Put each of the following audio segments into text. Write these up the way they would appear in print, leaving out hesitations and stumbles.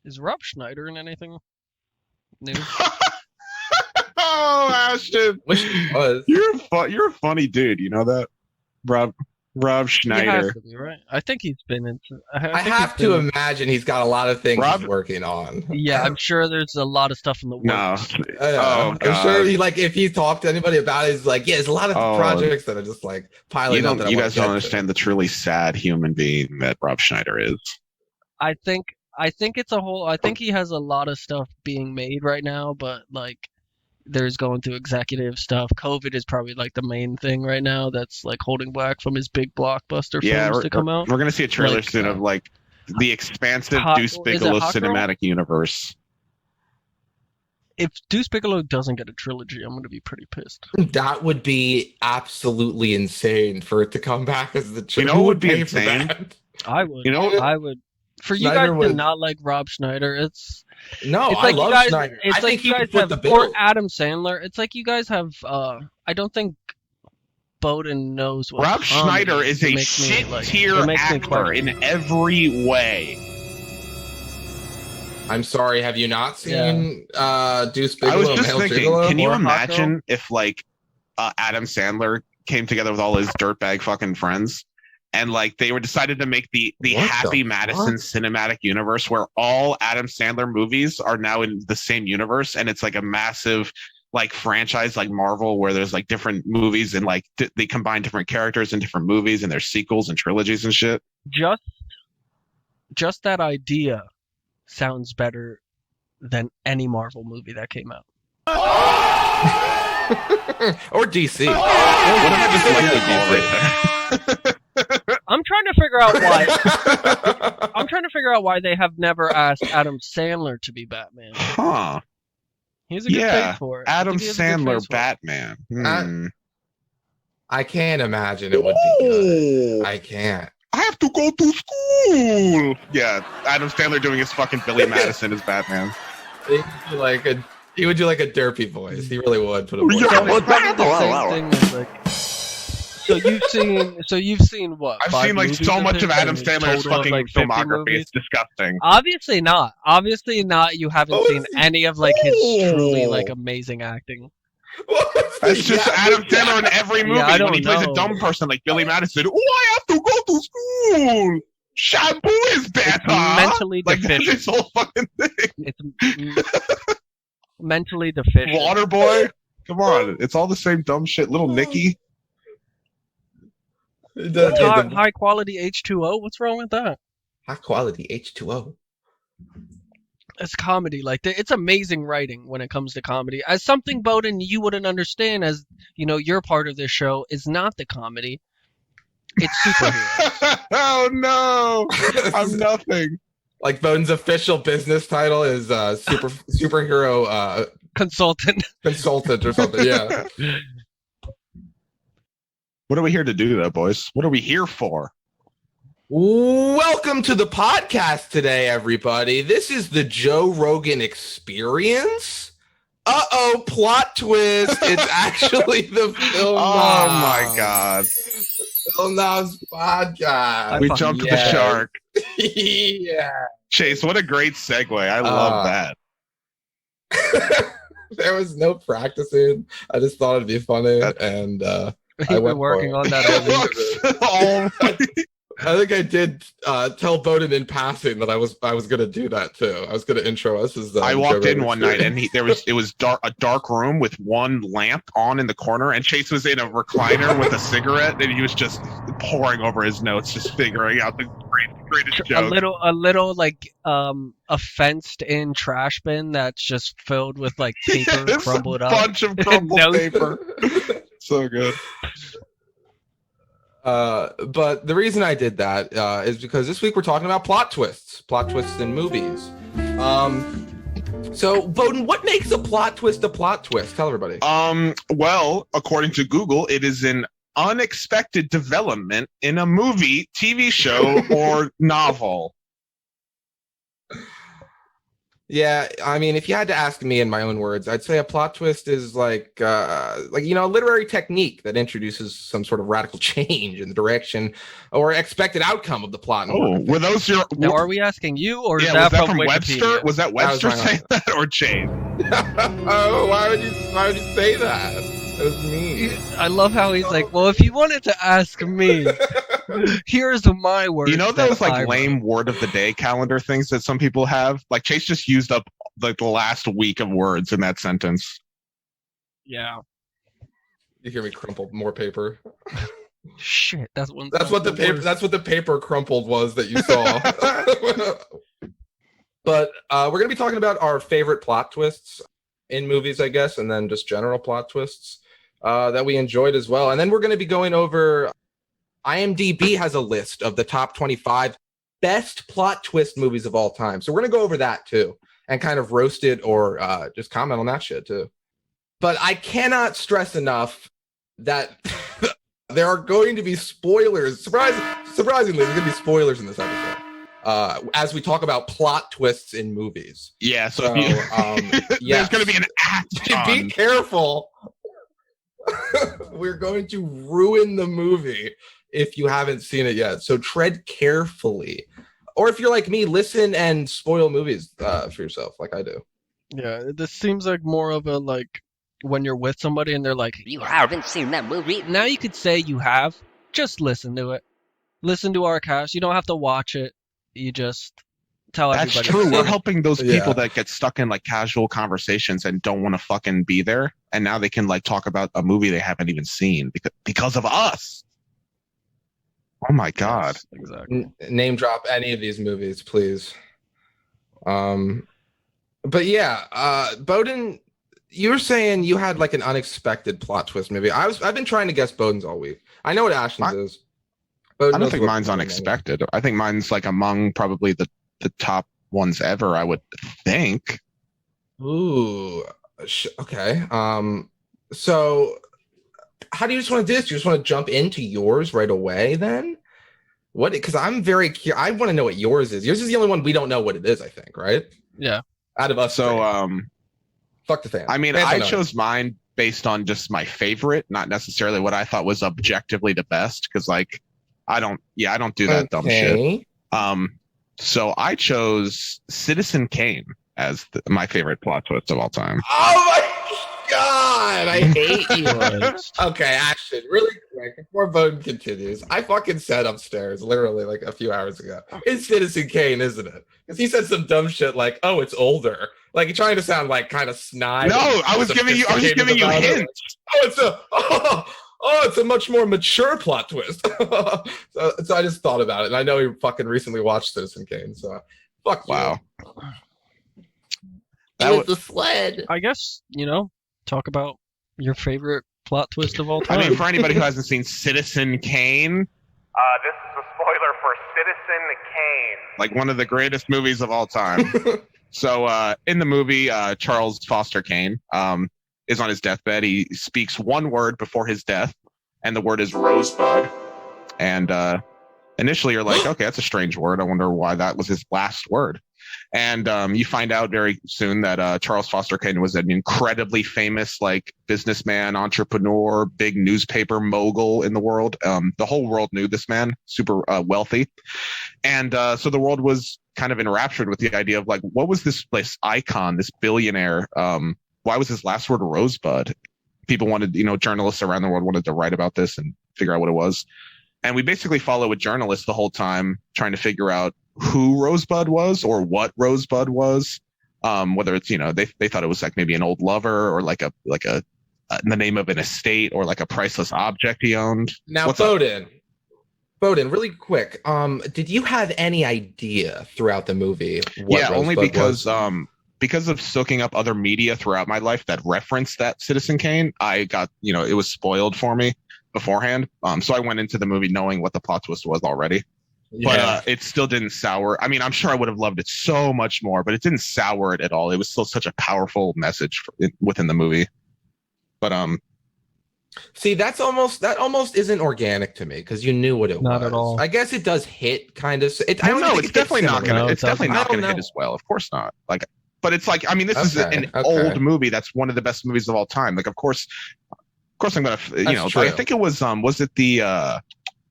Is Rob Schneider in anything new? Oh, Ashton, Wish he was. you're a funny dude. You know that, Rob He has Schneider. to be, right? I think he's been into. I think have he's to been, imagine he's got a lot of things Rob- he's working on. Yeah, I'm sure there's a lot of stuff in the No. works. Oh, I'm sure God. he, like, if he talked to anybody about it, he's like, yeah, there's a lot of Oh. projects that are just like piling up. You guys don't understand the truly sad human being that Rob Schneider is. I think it's a whole. I think he has a lot of stuff being made right now, but like there's going through executive stuff. COVID is probably like the main thing right now that's like holding back from his big blockbuster films to come out. We're gonna see a trailer Like, soon of like the expansive Deuce is it Bigelow Hot Girl? cinematic universe. If Deuce Bigelow doesn't get a trilogy, I'm going to be pretty pissed. That would be absolutely insane for it to come back as the. You know Who what would be pay for insane? that? I would. You know, I would. For you Schneider guys was- to not like Rob Schneider, it's No, it's I like love you guys. Schneider. It's I like think you he guys could have put the or bill. Adam Sandler. It's like you guys have. I don't think Bowden knows what. Rob comedy Schneider is a makes me, shit like, tier it makes me actor question. in every way. I'm sorry, have you not seen Deuce Bigelow? I was and just Hail thinking, Gigolo? can you or Hot imagine if like Adam Sandler came together with all his dirtbag fucking friends and like they were decided to make the What the Happy Madison fuck? cinematic universe where all Adam Sandler movies are now in the same universe and it's like a massive like franchise like Marvel where there's like different movies and like they combine different characters in different movies and there's sequels and trilogies and shit. Just that idea sounds better than any Marvel movie that came out. Or DC. What if I just like the ball right there? I'm trying to figure out why. I'm trying to figure out why they have never asked Adam Sandler to be Batman. Huh. He's a good Yeah, face for it. I Adam think he has a good Sandler face for it. Batman. Hmm. I can't imagine it would be good. I can't. I have to go to school. Yeah, Adam Sandler doing his fucking Billy Madison as Batman. He would do like a derpy voice. He really would put a voice. Yeah, on So it. it's probably the same thing as like. So you've seen what? I've 5 seen like movies so much his of Adam and Sandler's total of, fucking like 50 filmography. movies? It's disgusting. Obviously not. Obviously not. You haven't What seen was he- any of like his truly like Oh. amazing acting. What was That's the just gap Adam with that? Sandler in every movie I when he don't plays a know. dumb person like Billy Madison. Oh, I have to go to school. Shampoo is better. Mentally Like that's deficient. his whole fucking thing. It's mentally deficient. Waterboy. Come on, it's all the same dumb shit. Little Nicky. High quality H2O. What's wrong with that? High quality H2O. It's comedy. Like it's amazing writing when it comes to comedy. As something Bowden you wouldn't understand, as you know, your part of this show is not the comedy. It's superheroes. Oh no, I'm nothing. Like Bone's official business title is superhero Consultant. consultant or something. Yeah. What are we here to do, though, boys? What are we here for? Welcome to the podcast today, everybody. This is the Joe Rogan Experience. Uh-oh, plot twist. It's actually the Film Oh Knobs. my god, Film Knobs podcast. we fucking- jumped yeah. the shark. Yeah. Chase, what a great segue. I love that. There was no practicing. I just thought it'd be funny, and I You've went been working for on it. that all week. I think I did tell Bowden in passing that I was gonna do that too. I was gonna intro us as. I Joe walked in Rogan one night and Experience. it was a dark room with one lamp on in the corner, and Chase was in a recliner with a cigarette, and he was just poring over his notes, just figuring out the greatest a joke. little like a fenced in trash bin that's just filled with like paper It's crumbled a up. bunch of crumpled Notes. paper. So good. But the reason I did that is because this week we're talking about plot twists in movies. So Bowden, what makes a plot twist a plot twist? Tell everybody. Well, according to Google, it is an unexpected development in a movie, TV show, or novel. Yeah, I mean, if you had to ask me in my own words, I'd say a plot twist is like a literary technique that introduces some sort of radical change in the direction or expected outcome of the plot. Oh, were those your? Now, are we asking you, or is Yeah, that was that from from Webster? Wikipedia? Was that Webster my saying that or Chase? Oh, why would you say that? That was mean. I love how he's like, well, if you wanted to ask me, here's my words. You know that those like I wrote. lame word of the day calendar things that some people have? Like Chase just used up like the last week of words in that sentence. Yeah. You hear me crumple more paper. Shit, that's what the paper. That's what the paper crumpled was that you saw. But we're gonna be talking about our favorite plot twists in movies, I guess, and then just general plot twists that we enjoyed as well. And then we're gonna be going over. IMDb has a list of the top 25 best plot twist movies of all time, so we're gonna go over that too and kind of roast it or just comment on that shit too. But I cannot stress enough that there are going to be spoilers. Surprisingly, there's going to be spoilers in this episode as we talk about plot twists in movies. Yeah, so there's going to be an act. Be careful. We're going to ruin the movie if you haven't seen it yet. So tread carefully. Or if you're like me, listen and spoil movies for yourself like I do. Yeah, this seems like more of a like when you're with somebody and they're like, you haven't seen that movie. Now you could say you have. Just listen to it. Listen to our cast. You don't have to watch it. You just tell everybody. That's true. We're helping those people that get stuck in like casual conversations and don't want to fucking be there. And now they can like talk about a movie they haven't even seen because of us. Oh my God. Yes, exactly. Name drop any of these movies, please. But yeah, Bowden, you were saying you had like an unexpected plot twist movie. I've been trying to guess Bowden's all week. I know what Ashton's is. Bowden I don't think mine's unexpected. I think mine's like among probably the top ones ever, I would think. Ooh, okay. So how do you just want to do this? You just want to jump into yours right away then? What? Because I'm very curious. I want to know what yours is. Yours is the only one we don't know what it is, I think, right? Yeah. Out of us. So, fuck the fans. I mean, I chose mine based on just my favorite, not necessarily what I thought was objectively the best. Because, like, I don't do that dumb shit. So I chose Citizen Kane as my favorite plot twist of all time. Oh my God, I hate you. Okay, Ashton, really quick before Bowden continues. I fucking said upstairs literally like a few hours ago. It's Citizen Kane, isn't it? Because he said some dumb shit like, "Oh, it's older." Like you're trying to sound like kind of snide. No, I was just giving you hints. It's a much more mature plot twist. so I just thought about it, and I know he fucking recently watched Citizen Kane. So fuck you. Wow. That was the sled. I guess, talk about your favorite plot twist of all time. I mean, for anybody who hasn't seen Citizen Kane, this is a spoiler for Citizen Kane, like one of the greatest movies of all time. So in the movie, Charles Foster Kane is on his deathbed. He speaks one word before his death, and the word is rosebud. And initially you're like, okay, that's a strange word. I wonder why that was his last word. And you find out very soon that Charles Foster Kane was an incredibly famous like businessman, entrepreneur, big newspaper mogul in the world. The whole world knew this man, super wealthy. And so the world was kind of enraptured with the idea of like, what was this icon, this billionaire? Why was his last word Rosebud? People wanted, journalists around the world wanted to write about this and figure out what it was. And we basically follow a journalist the whole time trying to figure out who Rosebud was or what Rosebud was. Whether it's, they thought it was like maybe an old lover or like a the name of an estate or like a priceless object he owned. Now, Bowden, really quick. Did you have any idea throughout the movie what Rosebud only because was? Because of soaking up other media throughout my life that referenced that Citizen Kane, I got, it was spoiled for me beforehand. So I went into the movie knowing what the plot twist was already. Yeah. But it still didn't sour. I mean, I'm sure I would have loved it so much more, but it didn't sour it at all. It was still such a powerful message within the movie. But see, that almost isn't organic to me because you knew what it was. Not at all. I guess it does hit kind of. I don't know. It's definitely not gonna. It's definitely not gonna hit as well. Of course not. Like But it's like, I mean, this is an old movie that's one of the best movies of all time. Like, of course I'm gonna, I think it was it the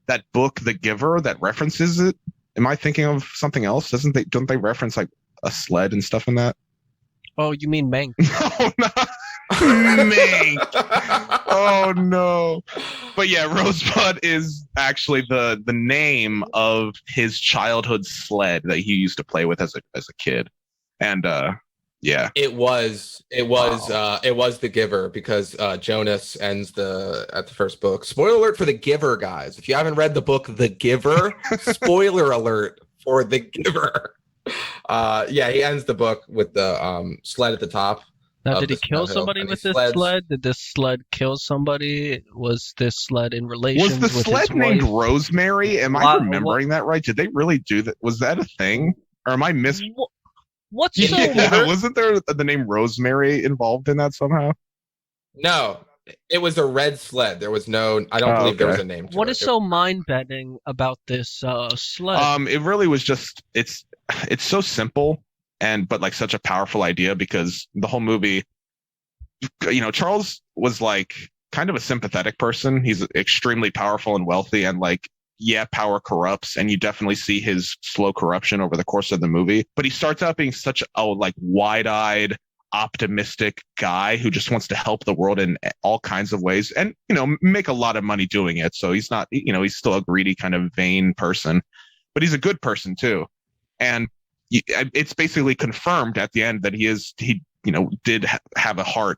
that book, The Giver, that references it? Am I thinking of something else? Don't they reference like a sled and stuff in that? Oh, you mean Mank? No, not Mank. Oh no. But yeah, Rosebud is actually the name of his childhood sled that he used to play with as a kid. And yeah, it was The Giver, because Jonas ends at the first book. Spoiler alert for The Giver, guys. If you haven't read the book The Giver, spoiler alert for The Giver. Yeah, he ends the book with the sled at the top. Now, did he kill somebody with this sled? Did this sled kill somebody? Was this sled in relation? Was the sled named Rosemary? Am I remembering that right? Did they really do that? Was that a thing? Or am I What's wasn't there the name Rosemary involved in that somehow? No, it was a red sled. There was no. I don't believe there was a name. What is so mind-bending about this sled? It really was just it's so simple but like such a powerful idea, because the whole movie, Charles was like kind of a sympathetic person. He's extremely powerful and wealthy, and like, yeah, power corrupts, and you definitely see his slow corruption over the course of the movie. But he starts out being such a like wide-eyed, optimistic guy who just wants to help the world in all kinds of ways, and make a lot of money doing it. So he's not, he's still a greedy kind of vain person, but he's a good person too. And it's basically confirmed at the end that he did have a heart,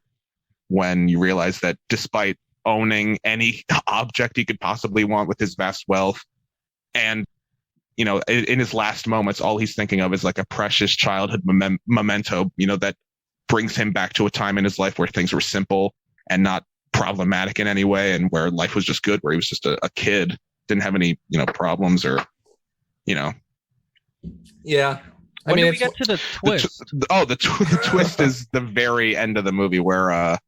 when you realize that despite owning any object he could possibly want with his vast wealth, and in his last moments, all he's thinking of is like a precious childhood memento, that brings him back to a time in his life where things were simple and not problematic in any way, and where life was just good, where he was just a kid, didn't have any problems or yeah. When do we get to the twist? The twist is the very end of the movie, where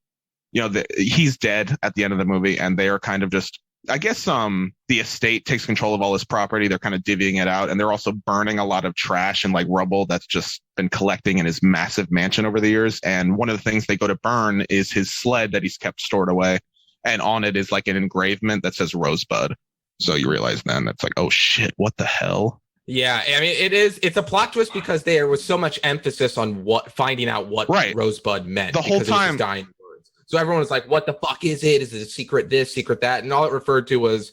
he's dead at the end of the movie, and they are kind of just, I guess, the estate takes control of all his property. They're kind of divvying it out, and they're also burning a lot of trash and like rubble that's just been collecting in his massive mansion over the years. And one of the things they go to burn is his sled that he's kept stored away, and on it is like an engravement that says Rosebud. So you realize then that's like, oh shit, what the hell? Yeah, I mean, it's a plot twist, because there was so much emphasis on finding out what Rosebud meant the whole time. So everyone was like, what the fuck is it? Is it a secret this, secret that? And all it referred to was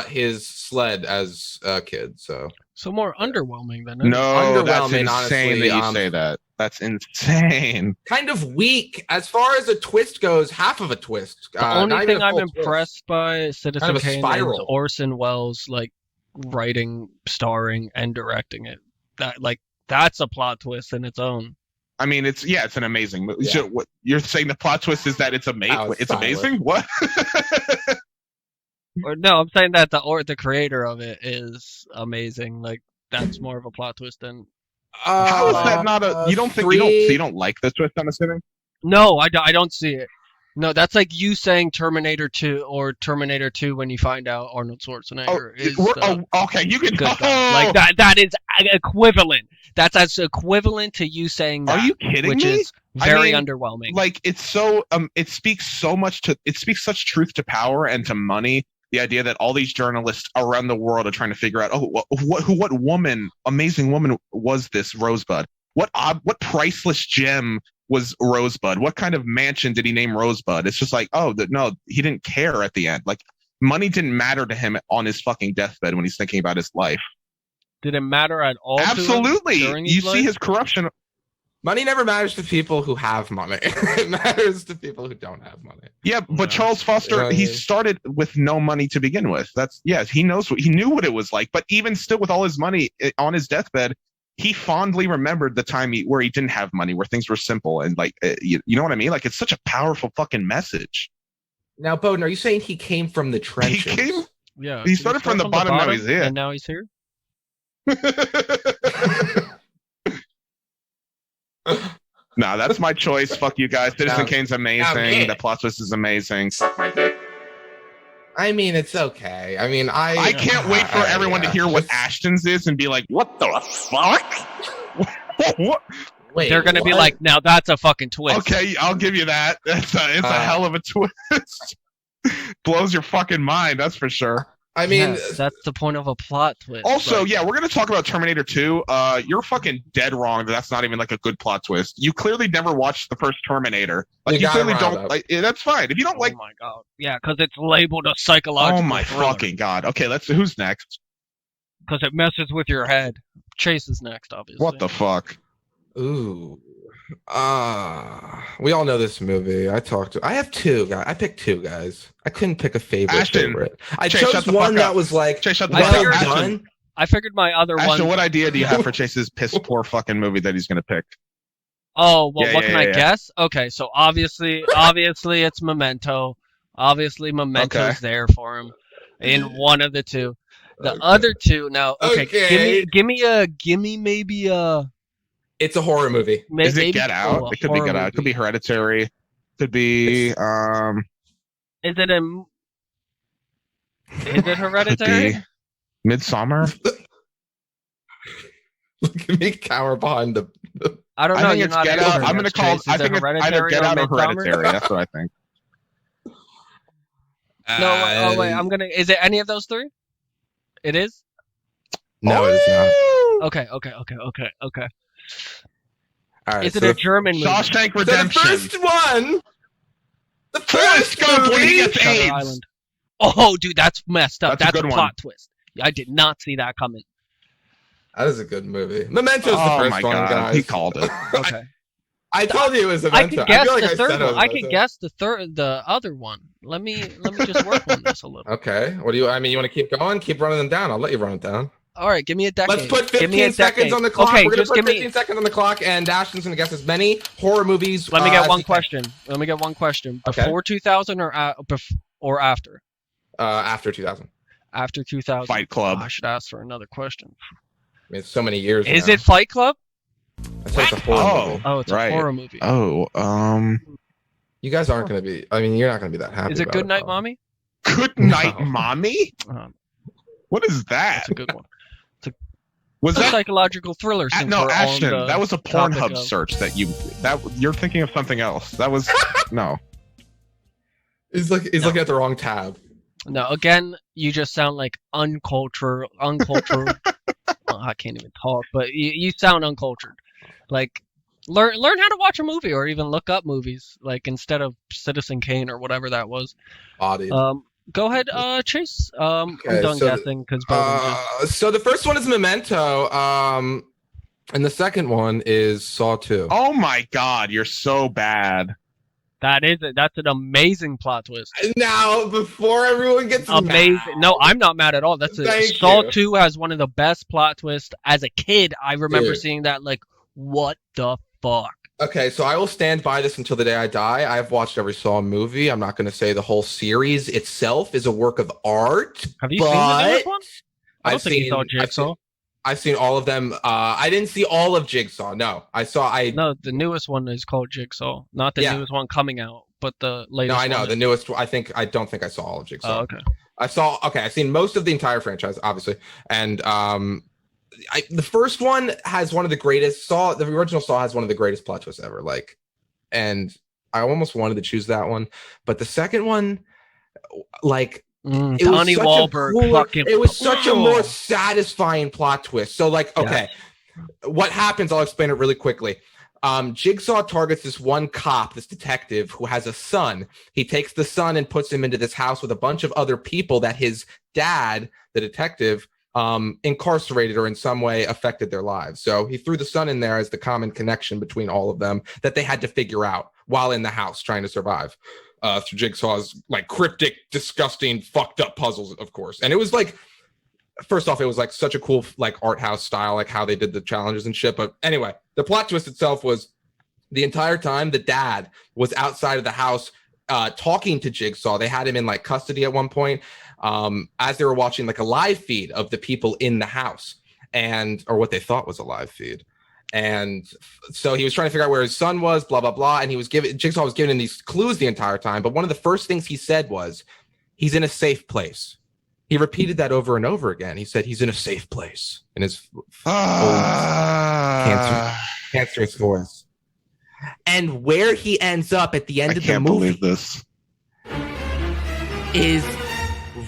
his sled as a kid. So more underwhelming than no, that's insane, honestly, that you say that. That's insane. Kind of weak as far as a twist goes. Half of a twist. The only thing I'm impressed by Citizen Kane is Orson Welles writing, starring, and directing it. That's a plot twist in its own. I mean, it's an amazing movie. Yeah. What you're saying, the plot twist is that it's amazing. It's amazing. What? Or no, I'm saying that the creator of it is amazing. Like, that's more of a plot twist than. How is that not a? You don't think you don't like the twist? I'm assuming. No, I don't see it. No, that's like you saying Terminator 2 or Terminator 2 when you find out Arnold Schwarzenegger is okay. You can like that. That is equivalent. That's as equivalent to you saying that. Are you kidding which me? Is very underwhelming. Like, it's so it speaks such truth to power and to money. The idea that all these journalists around the world are trying to figure out, what woman, amazing woman was this Rosebud? What priceless gem was Rosebud? What kind of mansion did he name Rosebud? It's just like, no, he didn't care at the end. Like, money didn't matter to him on his fucking deathbed when he's thinking about his life. Did it matter at all? Absolutely. To him during his life? See his corruption. Money never matters to people who have money. It matters to people who don't have money. Yeah, but Charles Foster, he started with no money to begin with. He knew what it was like. But even still, with all his money on his deathbed, he fondly remembered the time where he didn't have money, where things were simple, and like, you know what I mean? Like, it's such a powerful fucking message. Now, Bowden, are you saying he came from the trenches? He started from the bottom. Now he's here. And now he's here. No, that's my choice. Fuck you guys. Citizen Kane's amazing. The plot twist is amazing. I mean, it's okay. I mean, I can't wait for everyone to hear what Ashton's is and be like, what the fuck? Wait, They're gonna be what? like, now that's a fucking twist. Okay, I'll give you that. It's a hell of a twist. Blows your fucking mind, that's for sure. I mean, Yes, that's the point of a plot twist. Also, Like, yeah, we're gonna talk about Terminator 2. You're fucking dead wrong. That's not even like a good plot twist. You clearly never watched the first Terminator. Like you got it clearly riled don't. up. Like, that's fine. If you don't like, oh my god. Yeah, because it's labeled a psychological. oh my fucking god. Okay, who's next? Because it messes with your head. Chase is next, obviously. What the fuck? ooh. We all know this movie. I have two guys. I picked two guys. I couldn't pick a Ashton. favorite. I Chase, chose shut the one fuck that up. was like Chase, shut the I fuck up. figured- Ashton, done. I figured my other Ashton, one. what idea do you have for Chase's piss poor fucking movie that he's gonna pick? Oh, well, Yeah, what yeah, can I yeah. guess? Okay, so obviously it's Memento. Obviously, Memento's Okay. there for him in one of the two. The other two, now, okay, Okay. give me maybe a. It's a horror movie. Is it maybe- Get Out? a It could be horror Get Out. It could be movie. Hereditary. Could be Is it a? Is it Hereditary? Could be Midsummer. Look at me cower behind the. I don't I know. think You're it's not Get answering Out. I'm this, gonna call. Chase. I Is it think it's either Hereditary Get Out or Midsommar? Hereditary. That's what I think. No, oh wait, I'm gonna. Is it any of those three? It is. No, it is not. Okay. All right. Is it so a German movie? Shawshank the Redemption. first one. The Forrest first Gump when he movie. gets Shutter AIDS. Island. Oh, dude, that's messed up. That's a That's a good plot one. twist. I did not see that coming. That is a good movie. Memento's the Oh first my one, god, guys. he called it. Okay. I told you it was I Memento. could guess feel like the I third said it one. was I could Memento. guess the other one. Let me just work on this a little. Okay. What do you? I mean, you want to keep going? Keep running them down. I'll let you run it down. All right, give me a decade. Let's put Give me 15 a seconds decade. on the clock. Okay, We're gonna just put give 15 me. seconds on the clock, and Ashton's gonna guess as many horror movies. Let me get as one he can. question. Let me get one question. Okay. Before 2000 or after? After 2000. After 2000. Fight Club. Oh, I should ask for another question. I mean, it's so many years. Is now. it Fight Club? I said it's a horror Oh. movie. Oh, it's Right. a horror movie. Oh, You guys aren't gonna be. I mean, you're not gonna be that happy. Is it about Good Night, probably. Mommy? Good Night, No. Mommy. What is that? That's a good one. Was It's a that psychological thriller. Since no, we're on Ashton? the That was a topic Pornhub of- search that you're thinking of something else. That was no. He's looking at the wrong tab. No, again, you just sound like uncultured. Well, I can't even talk, but you sound uncultured. Like, learn how to watch a movie or even look up movies, like instead of Citizen Kane or whatever that was. Body. Go ahead, Chase. I'm done so guessing because So the first one is Memento. And the second one is Saw 2. Oh my god, you're so bad. that's an amazing plot twist. Now, before everyone gets Amazing. mad, No, I'm not mad at all. Thank Saw you. 2 has one of the best plot twists. As a kid, I remember Dude. seeing that like, what the fuck? Okay, so I will stand by this until the day I die. I've watched every Saw movie. I'm not going to say the whole series itself is a work of art. Have you seen the newest one? I don't I've think you saw Jigsaw. I've seen all of them. I didn't see all of Jigsaw. No, No, the newest one is called Jigsaw, not the Yeah. newest one coming out, but the latest. No, I know one. the newest. I don't think I saw all of Jigsaw. Oh, okay. I've seen most of the entire franchise, obviously, and the first one has one of the greatest. The original Saw has one of the greatest plot twists ever. Like, and I almost wanted to choose that one, but the second one, like. It was Donnie such a Wahlberg. cooler- Fucking. it was such a more satisfying plot twist. So, like, okay, what happens? I'll explain it really quickly. Jigsaw targets this one cop, this detective who has a son. He takes the son and puts him into this house with a bunch of other people that his dad, the detective, incarcerated or in some way affected their lives. So he threw the son in there as the common connection between all of them that they had to figure out while in the house trying to survive. Through Jigsaw's like cryptic, disgusting, fucked up puzzles, of course. And it was like, first off, it was like such a cool like art house style, like how they did the challenges and shit. But anyway, the plot twist itself was the entire time the dad was outside of the house talking to Jigsaw. They had him in like custody at one point as they were watching like a live feed of the people in the house or what they thought was a live feed. And so he was trying to figure out where his son was, blah, blah, blah. And Jigsaw was giving him these clues the entire time. But one of the first things he said was, he's in a safe place. He repeated that over and over again. He said he's in a safe place in his cancerous voice. And where he ends up at the end of the movie, believe this, is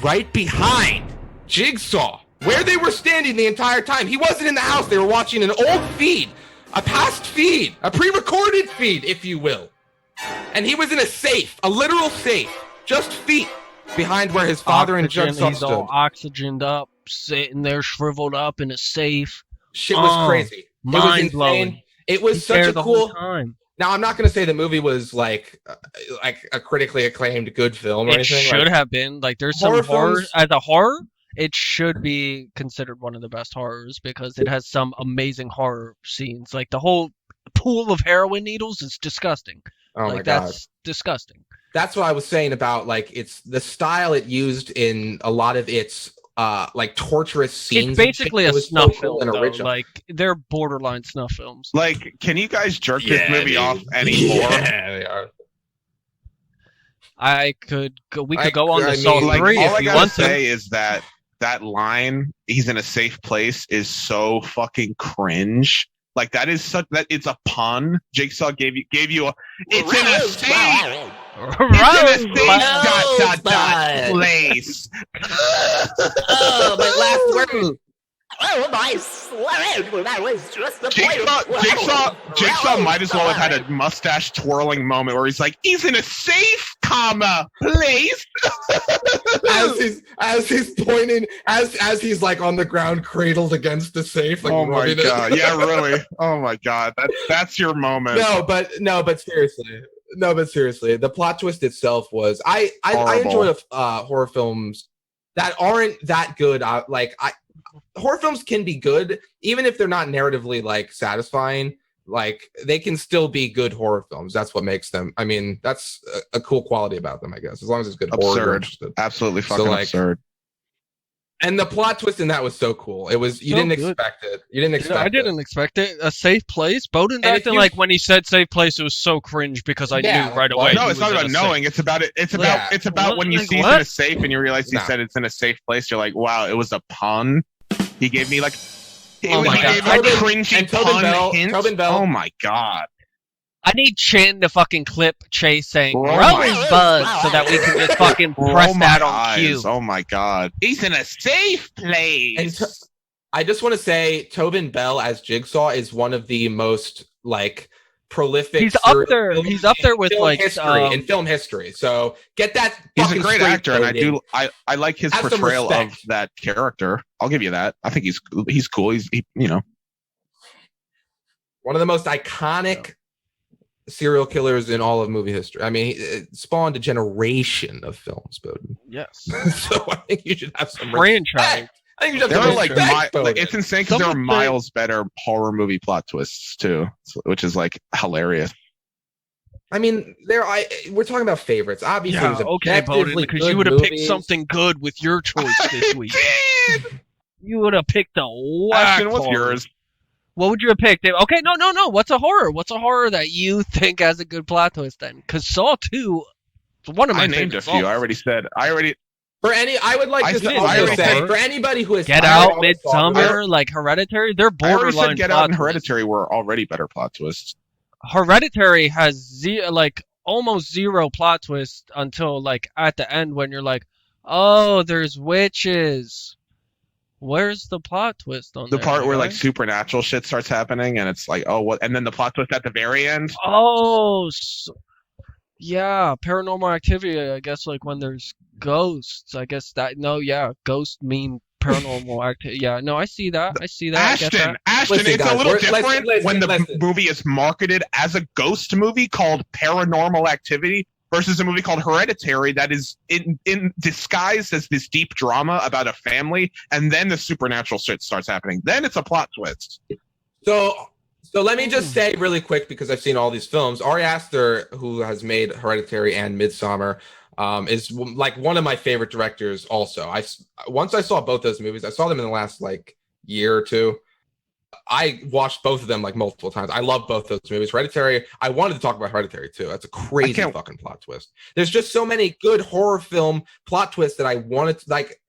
right behind Jigsaw, where they were standing the entire time. He wasn't in the house. They were watching an old feed, a past feed, a pre-recorded feed, if you will. And he was in a safe, a literal safe, just feet behind where his father and Jigsaw He's stood. all oxygened up, sitting there shriveled up in a safe. Shit was crazy. Mind blowing. It was such a whole cool time. Now, I'm not going to say the movie was like a critically acclaimed good film or anything. It should have been. Like, there's some horror. As a horror, it should be considered one of the best horrors because it has some amazing horror scenes. Like, the whole pool of heroin needles is disgusting. Oh my God. That's disgusting. That's what I was saying about, like, it's the style it used in a lot of its like torturous scenes. It's basically a snuff film, and original. like they're borderline snuff films. Like, can you guys jerk this movie off anymore? Yeah, they are. We could go on the Saw 3 all if I you gotta want to. say is that line, he's in a safe place, is so fucking cringe. Like, that is such that it's a pun. Jigsaw gave you a it's in a safe. It's in a safe place. Oh, my last word. Oh, my swear, that was just the Jigsaw might as well have had a mustache twirling moment where he's like, he's in a safe, place. as he's pointing, as he's like on the ground, cradled against the safe. Like, oh my God! Yeah, really. Oh my God! That's your moment. No, but seriously, the plot twist itself was I enjoy horror films that aren't that good. Horror films can be good even if they're not narratively like satisfying. Like, they can still be good horror films. That's what makes them. I mean, that's a cool quality about them, I guess, as long as it's good horror. You're interested. Absolutely fucking absurd. And the plot twist in that was so cool. It was you didn't expect it. You didn't expect it. I didn't expect it. A safe place. Bowden's acting like when he said safe place, it was so cringe because I knew right away. No, it's not about knowing. It's about it. It's about when you see it's in a safe and you realize he said it's in a safe place. You're like, wow, it was a pun. He gave me like, cringy pun hint. Tobin Bell. Oh my God. I need Chin to fucking clip Chase saying Rosebud so that we can just fucking press that on cue. Oh my God. He's in a safe place. I just want to say Tobin Bell as Jigsaw is one of the most like prolific. He's up there. He's up there with like history in film history. So get that. He's a great actor, and I like his portrayal of that character. I'll give you that. I think he's cool. He's one of the most iconic serial killers in all of movie history. I mean, it spawned a generation of films, Bowden. Yes. So I think you should have some franchise. I think you should have some respect. It's insane because there are miles better horror movie plot twists too, which is like hilarious. I mean, we're talking about favorites. Obviously, yeah, okay, Bowden, because you would have picked something good with your choice this week. You would have picked a whack. What's yours? What would you have picked? Okay, no. What's a horror? What's a horror that you think has a good plot twist then? Because Saw 2, one of my named a few. For any, I would like to say, for anybody who has Get Out, Midsummer, like Hereditary, they're borderline. Get Out and Hereditary were already better plot twists. Hereditary has almost zero plot twist until like at the end when you're like, oh, there's witches. Where's the plot twist on the part where like supernatural shit starts happening and it's like, oh, what? And then the plot twist at the very end. Oh, yeah, Paranormal Activity. I guess like when there's ghosts. I guess ghosts mean paranormal activity. Yeah, no, I see that. Ashton, listen, it's guys, a little different when the listen. movie is marketed as a ghost movie called Paranormal Activity versus a movie called Hereditary that is in disguised as this deep drama about a family, and then the supernatural shit starts happening. Then it's a plot twist. So let me just say really quick, because I've seen all these films. Ari Aster, who has made Hereditary and Midsommar, is like one of my favorite directors. Also, once I saw both those movies, I saw them in the last like year or two. I watched both of them like multiple times. I love both those movies. Hereditary, I wanted to talk about Hereditary too. That's a crazy fucking plot twist. There's just so many good horror film plot twists that I wanted to like.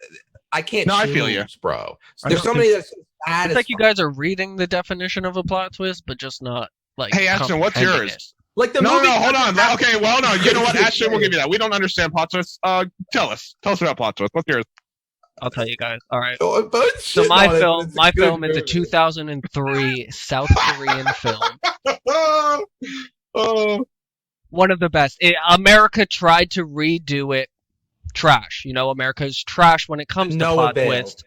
I can't. No, I choose, feel you, bro. I There's know, so many that's bad. it's like you guys are reading the definition of a plot twist, but just not like. Hey, Ashton, what's comprehending yours? it. Like the No, movie. hold on. Okay, well, no, you know what, Crazy Ashton, we'll thing. give you that. We don't understand plot twists. Tell us about plot twists. What's yours? I'll tell you guys. All right. Oh, but So shit my on it, but film, it's a my good film is a movie. 2003 South Korean film. Oh, One of the best. America tried to redo it. Trash. You know, America's trash when it comes to No plot avail. twists.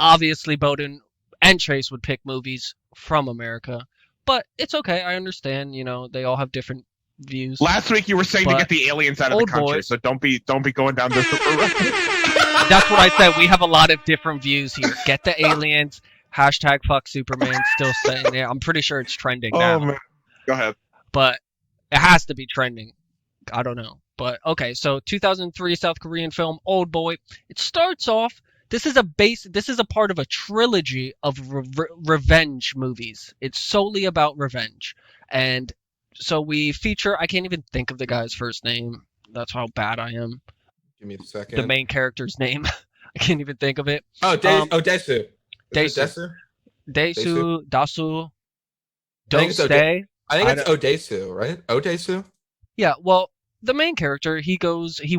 Obviously, Bowden and Chase would pick movies from America, but it's okay. I understand. You know, they all have different views. last week you were saying to But get the aliens out of the Oldboy- country, so don't be going down this. That's what I said. We have a lot of different views here. Get the aliens. Hashtag fuck Superman. Still staying there. I'm pretty sure it's trending now. Oh man, go ahead. But it has to be trending. I don't know. But okay, so 2003 South Korean film Oldboy. It starts off. This is a part of a trilogy of revenge movies. It's solely about revenge. And so we feature, I can't even think of the guy's first name. That's how bad I am. Give me a second. The main character's name. I can't even think of it. Oh, Desu. Desu. Desu? Dasu. I think it's Dose. I think it's Odesu, right? Odesu? Yeah, well, the main character, he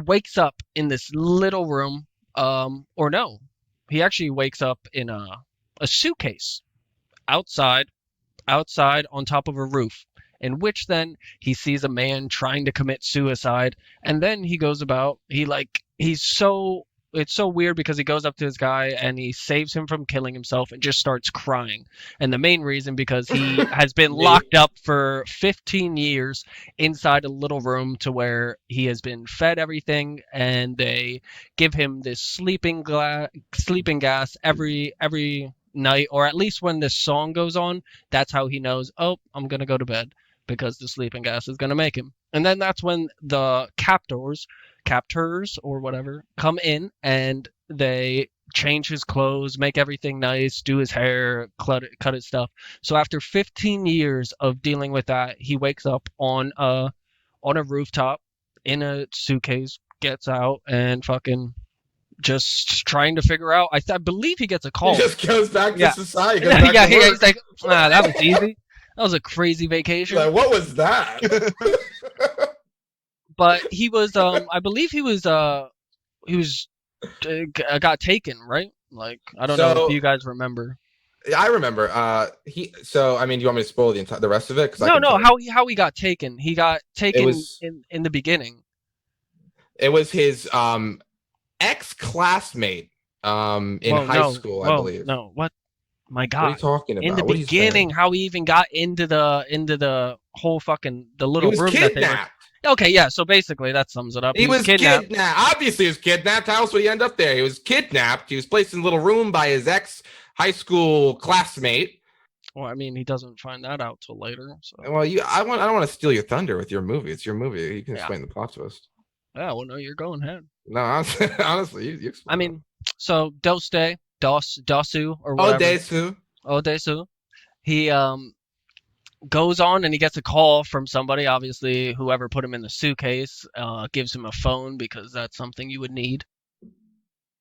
wakes up in this little room, or no, he actually wakes up in a suitcase outside on top of a roof, in which then he sees a man trying to commit suicide, and then he goes about, it's so weird because he goes up to this guy and he saves him from killing himself and just starts crying. And the main reason because he has been locked up for 15 years inside a little room to where he has been fed everything, and they give him this sleeping gas every night, or at least when this song goes on, that's how he knows, oh, I'm going to go to bed, because the sleeping gas is going to make him. And then that's when the captors or whatever come in, and they change his clothes, make everything nice, do his hair, cut his stuff. So after 15 years of dealing with that, he wakes up on a rooftop in a suitcase, gets out, and fucking just trying to figure out. I believe he gets a call. He just goes back to Yeah. society. Goes back to He's work. like, that was easy. That was a crazy vacation. Like, what was that? But he was, I believe he was got taken, right? Like, I don't know if you guys remember. I remember. So, I mean, do you want me to spoil the rest of it? No. How he got taken? He got taken in the beginning. It was his ex-classmate in high school, I believe. No, what? My God! What are you talking about? In the What are you beginning, saying? how he even got into the whole fucking the He little was room that they were. kidnapped. Okay, yeah. So basically, that sums it up. He was kidnapped. Obviously, he was kidnapped. How else would he end up there? He was kidnapped. He was placed in a little room by his ex-high school classmate. Well, I mean, he doesn't find that out till later. So. Well, I don't want to steal your thunder with your movie. It's your movie. You can explain the plot twist. Yeah, well, no, you're going ahead. No, honestly, you explain. I mean, so Dasu, or whatever. Odesu. He goes on and he gets a call from somebody, obviously whoever put him in the suitcase, gives him a phone because that's something you would need.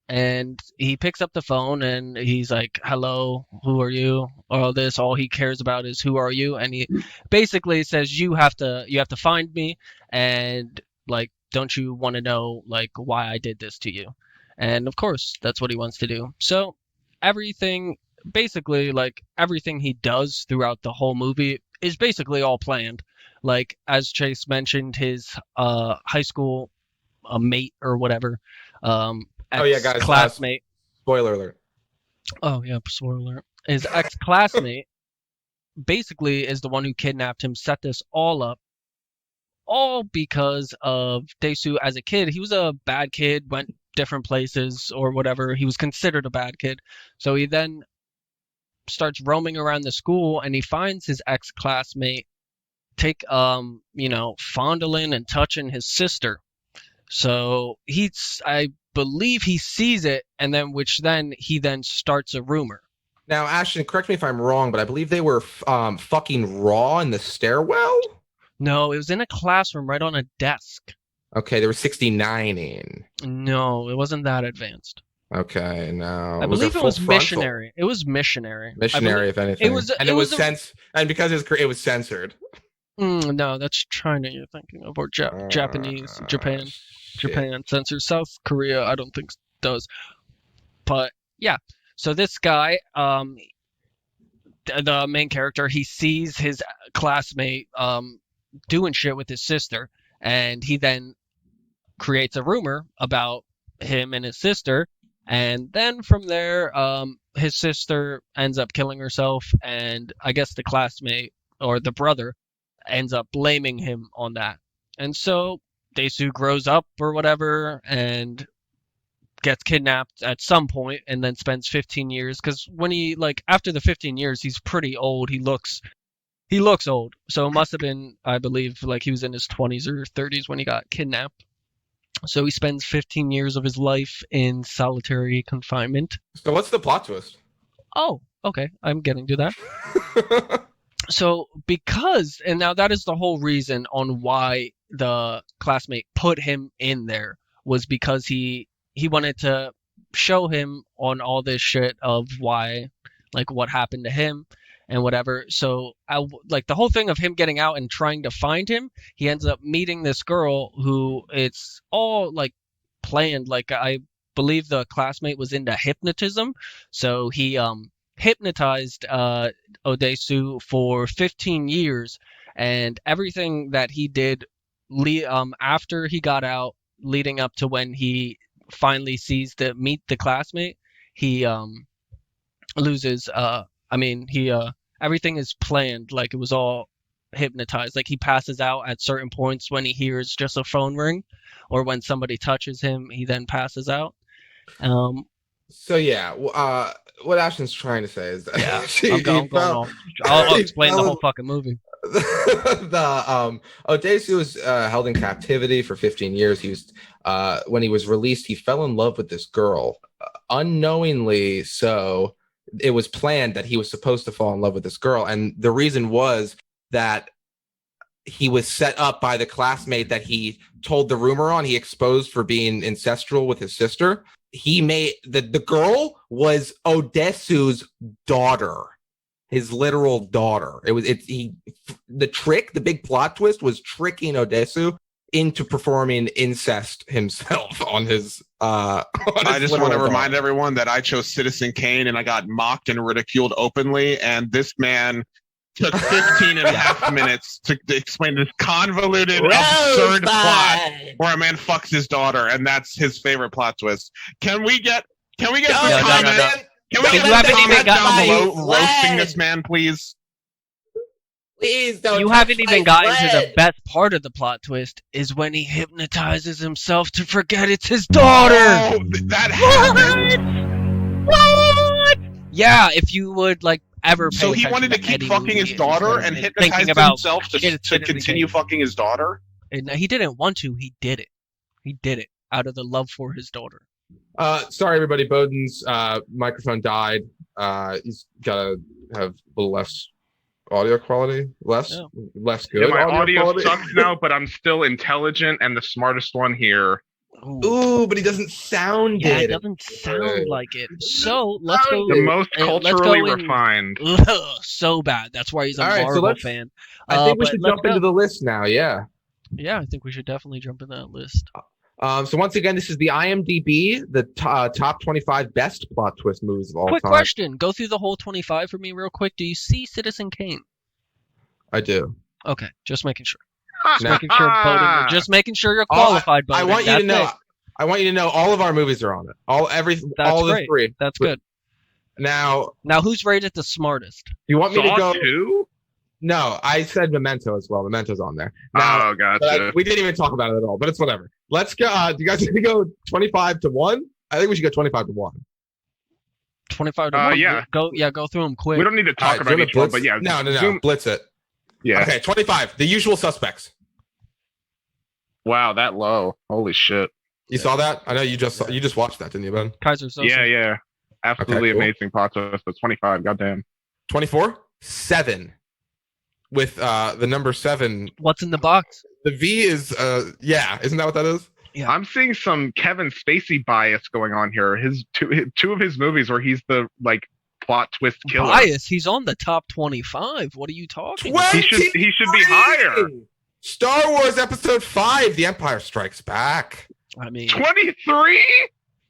And he picks up the phone and he's like, hello, who are you? All he cares about is who are you? And he basically says, you have to find me, and like, don't you want to know like why I did this to you? And of course that's what he wants to do. So everything he does throughout the whole movie is basically all planned. Like, as Chase mentioned, his high school mate or whatever, guys, classmate. Spoiler alert. Oh yeah, spoiler alert. His ex-classmate basically is the one who kidnapped him, set this all up, all because of Daesu as a kid. He was a bad kid, went different places or whatever. He was considered a bad kid. So he then starts roaming around the school, and he finds his ex-classmate fondling and touching his sister. So I believe he sees it, and then he starts a rumor. Now, Ashton, correct me if I'm wrong, but I believe they were fucking raw in the stairwell. No, it was in a classroom right on a desk. Okay, they were 69 in. No, it wasn't that advanced. Okay, now I was believe it it full was frontal? missionary. It was missionary. Missionary, if anything. And it was a and because it was censored. no, that's China you're thinking of, or Japanese, Japan. Shit. Japan censors. South Korea, I don't think does. But yeah, so this guy, the main character, he sees his classmate doing shit with his sister, and he then creates a rumor about him and his sister, and then from there, his sister ends up killing herself, and I guess the classmate or the brother ends up blaming him on that, and so Daesu grows up or whatever and gets kidnapped at some point and then spends 15 years because when he like after the 15 years he's pretty old. He looks old, so it must have been, I believe, like he was in his 20s or 30s when he got kidnapped. So he spends 15 years of his life in solitary confinement. So what's the plot twist? Oh, okay, I'm getting to that. So because, and now that is the whole reason on why the classmate put him in there, was because he wanted to show him on all this shit of why, like what happened to him and whatever. So like the whole thing of him getting out and trying to find him, he ends up meeting this girl who it's all like planned. Like I believe the classmate was into hypnotism, so he hypnotized Odesu for 15 years, and everything that he did after he got out, leading up to when he finally meet the classmate, he loses he everything is planned, like it was all hypnotized. Like he passes out at certain points when he hears just a phone ring, or when somebody touches him, he then passes out. So yeah, what Ashton's trying to say is that I'm going off. I'll explain the whole fucking movie. Odesu was held in captivity for 15 years. He was when he was released, he fell in love with this girl, unknowingly. So it was planned that he was supposed to fall in love with this girl, and the reason was that he was set up by the classmate that he told the rumor on. He exposed for being incestual with his sister. He made the girl was Odesu's daughter, his literal daughter. The big plot twist was tricking Odesu into performing incest himself on his I just want to remind everyone that I chose Citizen Kane and I got mocked and ridiculed openly, and this man took 15 and a half minutes to explain this convoluted, absurd plot where a man fucks his daughter, and that's his favorite plot twist. Can we get some comment? Can we get some comment down below roasting this man, please? Please don't. You haven't even gotten to the best part of the plot twist, is when he hypnotizes himself to forget it's his daughter. Oh, that happened. What? Yeah, if you would like ever. So he wanted to keep fucking his daughter and hypnotize himself to continue fucking his daughter? And he didn't want to. He did it. He did it out of the love for his daughter. Sorry, everybody. Bowden's microphone died. He's got to have a little less audio quality. Less good. Yeah, my audio quality. sucks now, but I'm still intelligent and the smartest one here. Ooh, but he doesn't sound Yeah, it. it doesn't sound like it. So let's go. The most culturally refined. So bad. That's why he's a All right, Marvel so fan. I think we should jump into the list now. Yeah. Yeah, I think we should definitely jump in that list. So once again, this is the IMDb, the top 25 best plot twist movies of all Quick time. question. Go through the whole 25 for me real quick. Do you see Citizen Kane? I do. Okay, just making sure. Just making sure you're qualified. I want you to know. I want you to know all of our movies are on it. All the three. That's good. Now, who's rated the smartest? You want me to go? Two? No, I said Memento as well. Memento's on there. Now, gotcha. We didn't even talk about it at all, but it's whatever. Let's go. Do you guys want to go 25 to 1? I think we should go 25 to 1. 25 to 1? Yeah. Go through them quick. We don't need to talk about each one, but yeah. No. Blitz it. Yeah. Okay, 25. The Usual Suspects. Wow, that low. Holy shit. You saw that? I know you just watched that, didn't you, Ben? Kaiser Soze. Yeah. Absolutely amazing plot twist, but 25, goddamn. 24? 7. With the number 7. What's in the box? The V is isn't that what that is? Yeah. I'm seeing some Kevin Spacey bias going on here. His two of his movies where he's the like plot twist killer. Bias. He's on the top 25. What are you talking about? He should be higher. Star Wars Episode 5: The Empire Strikes Back. I mean, 23?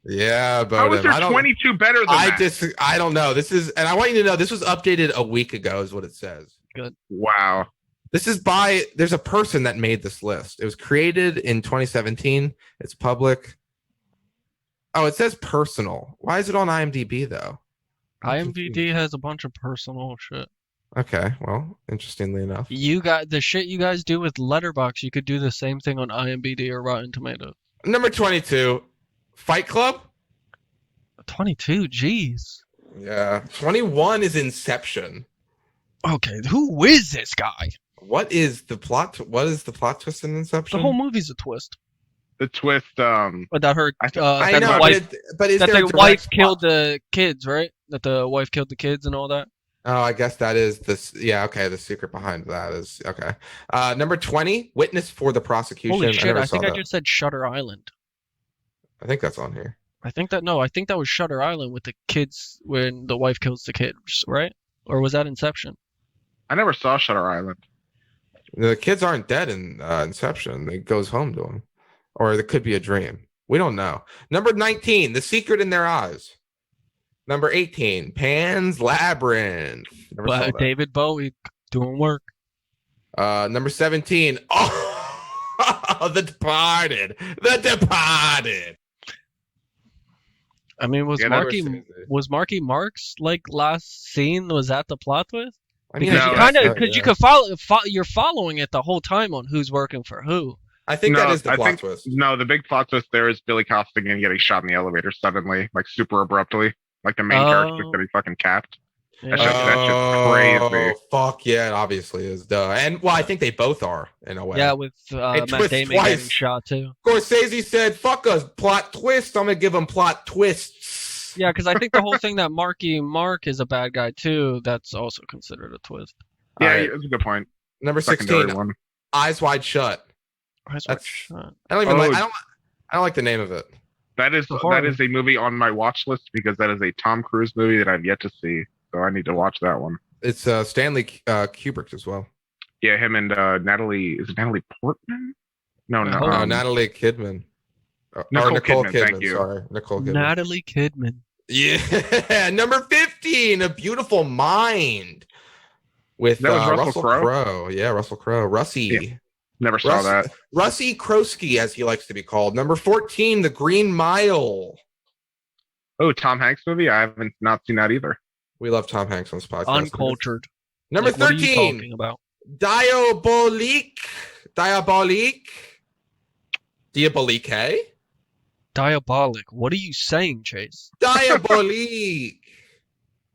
Yeah, but How is there 22 better than that? I don't know. This is, and I want you to know this was updated a week ago, is what it says. Good. Wow. This is there's a person that made this list. It was created in 2017. It's public. Oh, it says personal. Why is it on IMDb though? IMDb has a bunch of personal shit. Okay, well, interestingly enough. You got the shit you guys do with Letterboxd. You could do the same thing on IMDb or Rotten Tomatoes. Number 22, Fight Club. 22, jeez. Yeah. 21 is Inception. Okay, who is this guy? What is the plot? What is the plot twist in Inception? The whole movie's a twist. The twist, But that her, I that know, the wife, but is that there a the direct wife plot? killed the kids, right? That the wife killed the kids and all that. Oh, I guess that is this. Yeah, okay. The secret behind that is okay. Number 20, Witness for the Prosecution. Holy shit! I think I that. just said Shutter Island. I think that's on here. I think that was Shutter Island with the kids when the wife kills the kids, right? Or was that Inception? I never saw Shutter Island. The kids aren't dead in Inception. It goes home to them, or it could be a dream. We don't know. Number 19, The Secret in Their Eyes. Number 18, Pan's Labyrinth. Never saw that. David Bowie doing work. Number 17, oh, The Departed. The Departed. I mean, was Yeah, Marky Mark's like last scene? Was that the plot twist? I mean, Because No, you that's kind of yeah. because you could follow. You're following it the whole time on who's working for who. I think No, that is the I plot think- twist. No, the big plot twist there is Billy Costigan getting shot in the elevator suddenly, like super abruptly, like the main character Oh. that he fucking capped. Yeah. That shit's crazy. Fuck yeah, it obviously is. Duh. And well, I think they both are in a way. Yeah, with Matt twists Damon twice. getting shot too. Scorsese said, "Fuck us, plot twist. I'm gonna give them plot twists." Yeah, because I think the whole thing that Marky Mark is a bad guy too. That's also considered a twist. Yeah, All right. it's a good point. Number Secondary 16, one. Eyes Wide Shut. That's I don't even Oh. like. I don't like the name of it. That is The horror. that is a movie on my watch list because that is a Tom Cruise movie that I've yet to see. So I need to watch that one. It's Stanley Kubrick as well. Yeah, him and Natalie. Is it Natalie Portman? No. Natalie Kidman. Nicole Kidman, thank you. Sorry, Nicole Kidman. Natalie Kidman. Yeah, number 15, A Beautiful Mind, with That was Russell Crowe? Crowe. Yeah, Russell Crowe. Russie. Yeah. Never saw that. Russie Krosky, as he likes to be called. Number 14, The Green Mile. Oh, Tom Hanks movie? I haven't not seen that either. We love Tom Hanks on this podcast. Uncultured. Number Like, what are you 13, talking about? Diabolique. Diabolique? Diabolic. What are you saying, Chase? Diabolique.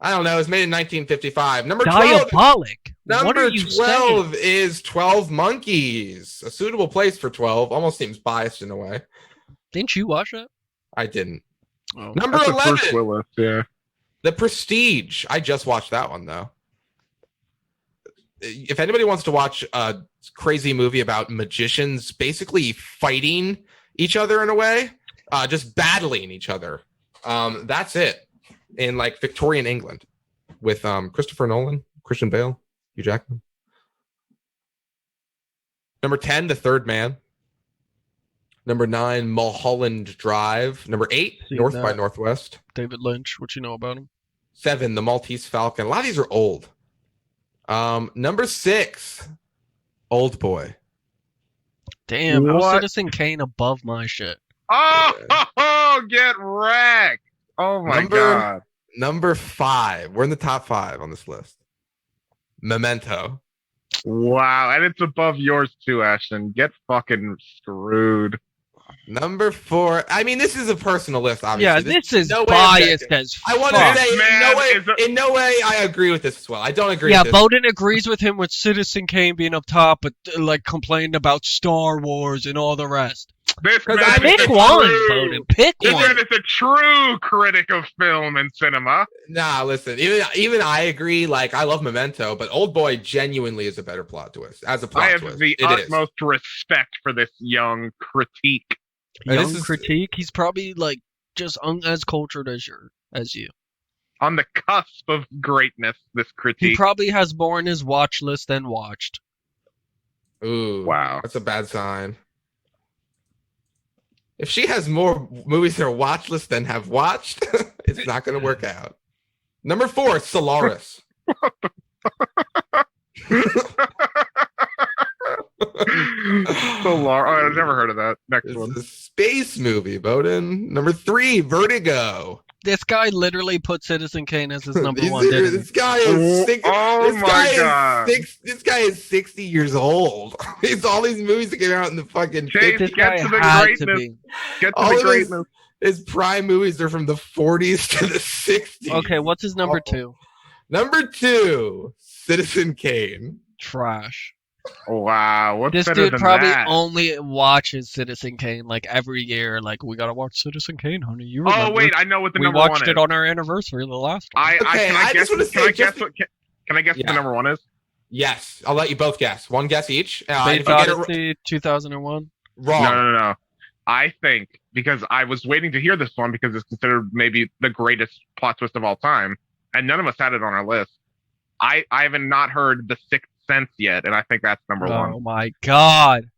I don't know. It was made in 1955. Number 12. Diabolic. What Number are you 12 saying? is 12 Monkeys. A suitable place for 12. Almost seems biased in a way. Didn't you watch that? I didn't. Oh. Number That's a 11, Bruce Willis. Yeah. The Prestige. I just watched that one, though. If anybody wants to watch a crazy movie about magicians basically fighting each other in a way, just battling each other, that's it. In like Victorian England with Christopher Nolan, Christian Bale, Hugh Jackman. Number 10, The Third Man. Number 9, Mulholland Drive. Number 8, Seen North that. by Northwest. David Lynch. What you know about him? 7, The Maltese Falcon. A lot of these are old. Number 6, Oldboy. Damn, how's What? Citizen Kane above my shit? Oh, get wrecked! Oh my god! Number 5. We're in the top 5 on this list. Memento. Wow, and it's above yours too, Ashton. Get fucking screwed. Number 4. I mean, this is a personal list, obviously. Yeah, this is no way biased objective. as I want fuck. to say, Man, in no way, I agree with this as well. I don't agree Yeah, with this. Bowden agrees with him with Citizen Kane being up top, but like complaining about Star Wars and all the rest. This 'Cause man I is pick Pick a one, true- Bowden. Pick This one. man is a true critic of film and cinema. Nah, listen. Even I agree. Like, I love Memento, but Oldboy genuinely is a better plot twist. As a plot I have twist, the it is. utmost respect for this young critique. Young critique. He's probably like just as cultured as you. On the cusp of greatness, this He critique. probably has more in his watch list than watched. Ooh, Wow. that's a bad sign. If she has more movies in her watch list than have watched, it's not going to work out. Number 4, Solaris. I've never heard of that. Next It's one. a space movie, Bowden. Number 3, Vertigo. This guy literally put Citizen Kane as his number He's one. Didn't he? This guy is God. This guy is 60 years old. It's all these movies that came out in the fucking Chase, 50s. This get guy to the had greatness. to be. Get to All the of greatness. his prime movies are from the 40s to the 60s. Okay, what's his number Oh. 2? Number 2, Citizen Kane. Trash. Wow, what's This better dude than probably that? only watches Citizen Kane like every year. Like, we gotta watch Citizen Kane, honey. You remember? Oh wait, I know what the we number watched one it is. on our anniversary, the last one. Okay, Can I I guess? just wanna Can I say, guess just what? Can I guess what Yeah. the number one is? Yes, I'll let you both guess. One guess each. Space If you get it Odyssey, 2001. wrong, No. I think because I was waiting to hear this one because it's considered maybe the greatest plot twist of all time, and none of us had it on our list. I haven't not heard The Sixth Sense yet, and I think that's number Oh one. my god.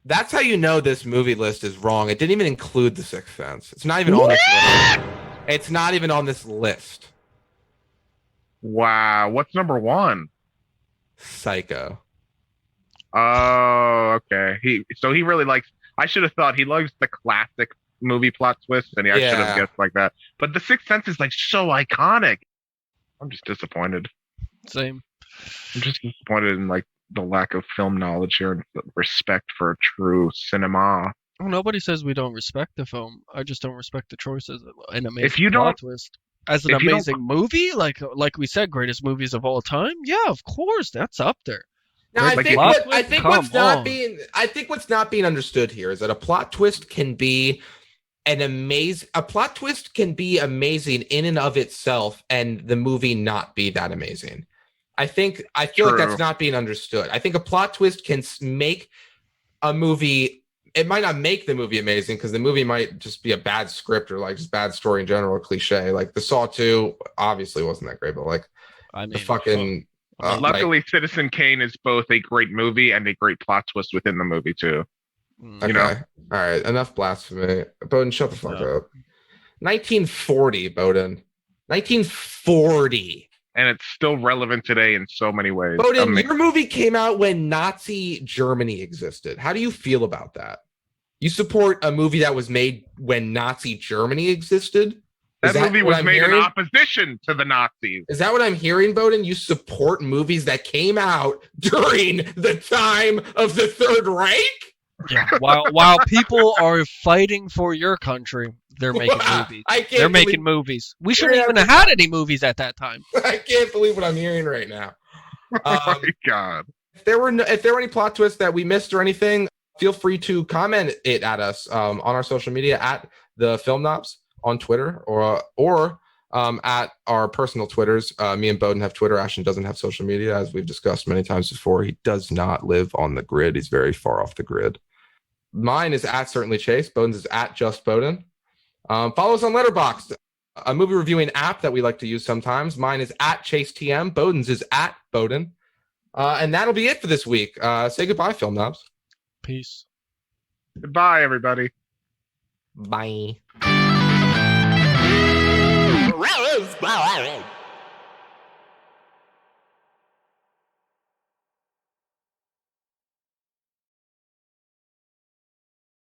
that's how you know this movie list is wrong. It didn't even include The Sixth Sense. It's not even on this list. It's not even on this list. Wow, what's number one? Psycho. Oh, okay. He really likes. I should have thought he loves the classic movie plot twists, and I should Yeah. have guessed like that. But The Sixth Sense is like so iconic. I'm just disappointed. Same. I'm just disappointed in like the lack of film knowledge here and the respect for true cinema. Well, nobody says we don't respect the film. I just don't respect the choices. An amazing If you plot don't- twist. As an if you don't- amazing movie, like we said, greatest movies of all time. Yeah, of course, that's up there. Now, I Like, think plot what I twist? think Come what's not on. being I think what's not being understood here is that a plot twist can be a plot twist can be amazing in and of itself, and the movie not be that amazing. I feel like True. that's not being understood. I think a plot twist can make a movie. It might not make the movie amazing because the movie might just be a bad script or like just bad story in general, or cliche. Like the Saw 2 obviously wasn't that great, but like I mean, the fucking like- Luckily, Citizen Kane is both a great movie and a great plot twist within the movie too. Okay. You know. All right. Enough blasphemy. Bowden, shut the fuck No. up. 1940, Bowden. 1940. And it's still relevant today in so many ways. Bowden, your movie came out when Nazi Germany existed. How do you feel about that? You support a movie that was made when Nazi Germany existed? Is that movie what was I'm made in hearing? opposition to the Nazis. Is that what I'm hearing, Bowden? You support movies that came out during the time of the Third Reich? yeah. While people are fighting for your country, they're making Wow, movies. I can't They're believe- making movies. We shouldn't even have had any movies at that time. I can't believe what I'm hearing right now. Oh my God. If there were any plot twists that we missed or anything, feel free to comment it at us on our social media at the Film Knobs on Twitter or at our personal Twitters. Me and Bowden have Twitter. Ashton doesn't have social media, as we've discussed many times before. He does not live on the grid. He's very far off the grid. Mine is at Certainly Chase. Bowden's is at Just Bowden. Follow us on Letterboxd, a movie reviewing app that we like to use sometimes. Mine is at Chase TM. Bowden's is at Bowden. And that'll be it for this week. Say goodbye, Film Knobs. Peace. Goodbye, everybody. Bye.